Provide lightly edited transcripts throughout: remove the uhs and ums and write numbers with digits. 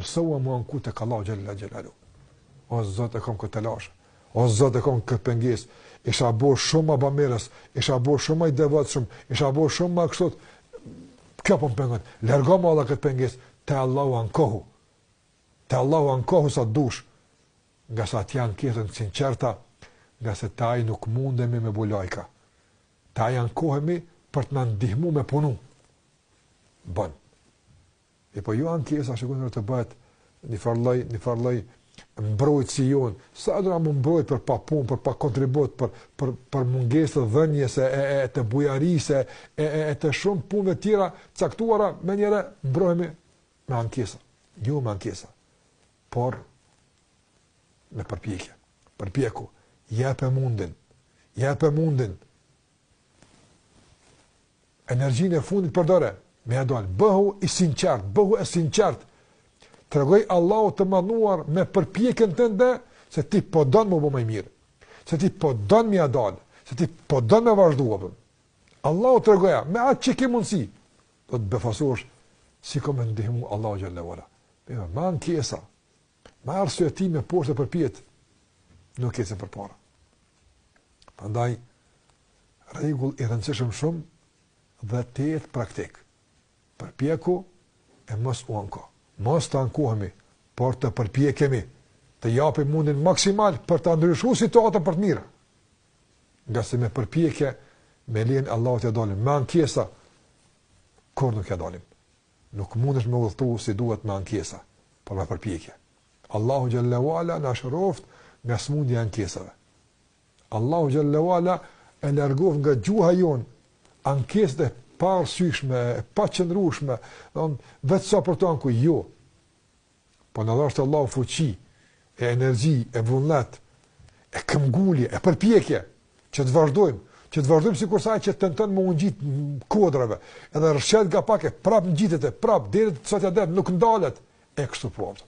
mësua më anku të Allahu xhalla xhelalu. O Zot, e kam këtë lashë. O Zot, e kam këtë pengesë. Isha bo shumë më bamirës, isha bo shumë më i devotshëm, isha bo shumë më kështu. Kjo po më pengon. Largo më Allah këtë pengesë te Allahu ankohu. Te Allahu ankohu sa dush. Nga sa të janë kjetën sinqerta, nga se taj nuk mundemi me bulajka. Taj ankohemi për të në ndihmu me punu. Bën. E po ju ankesa shikun të bëhet një farloj mbrojt si jonë. Sa do na më mbrojt për pa punë, për pa kontribut, për mungesë të dhënjes, e të bujarisë, e të shumë punëve tjera caktuara, me njëre mbrojemi me ankesa. Jo me ankesa. Por me përpjekje. Përpjeku. Jepe mundin. Energjinë e fundit përdore. Me jadon. Bëhu e sinqert. Tregoj Allahu të manduar me përpjekjen tënde se ti po don më bëj mirë. Se ti po don më jadon. Se ti po don më vazhduar. Allahu tregoja me atë që ke mundsi. Do të befasosh si komë ndihmu Allahu xhallahu ala. Me ankesa. Me arsye ti me poshtë përpjet. Nuk ecën përpara. Prandaj rregull i rëndësishëm shumë dhe të jetë praktik. Përpjeku e mos u anko. Mos të ankohemi, por të përpjekemi, të japim mundin maksimal për të ndryshuar situatën për të mirë. Nga se me përpjekje, me lejen Allahut ja dalim, me ankesa, kur nuk ja dalim. Nuk mundesh me udhëtu si duhet me ankesa, por me përpjekje. Allahu xhallahu ala na shëroft nga smundja e ankesave. Allahu xhallahu ala e largof nga gjuha jon ankesat e parësyshme, pa qëndrueshme, vetë sa për të anku, jo. Po në dhashtë Allahu fuqi, e energji, e vullnet, e këmbgulje, e përpjekje, që të vazhdojmë si kursaj që të nëtën më unë gjitë kodrave, edhe rëshqet nga pak e prap në gjitët e prap, deri të sot jadet, nuk ndalet, e kështu provët.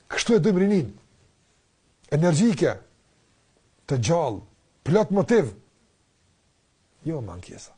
Kështu e dëmë rinin, energjike, të gjallë, plot motiv, jo më ankesa.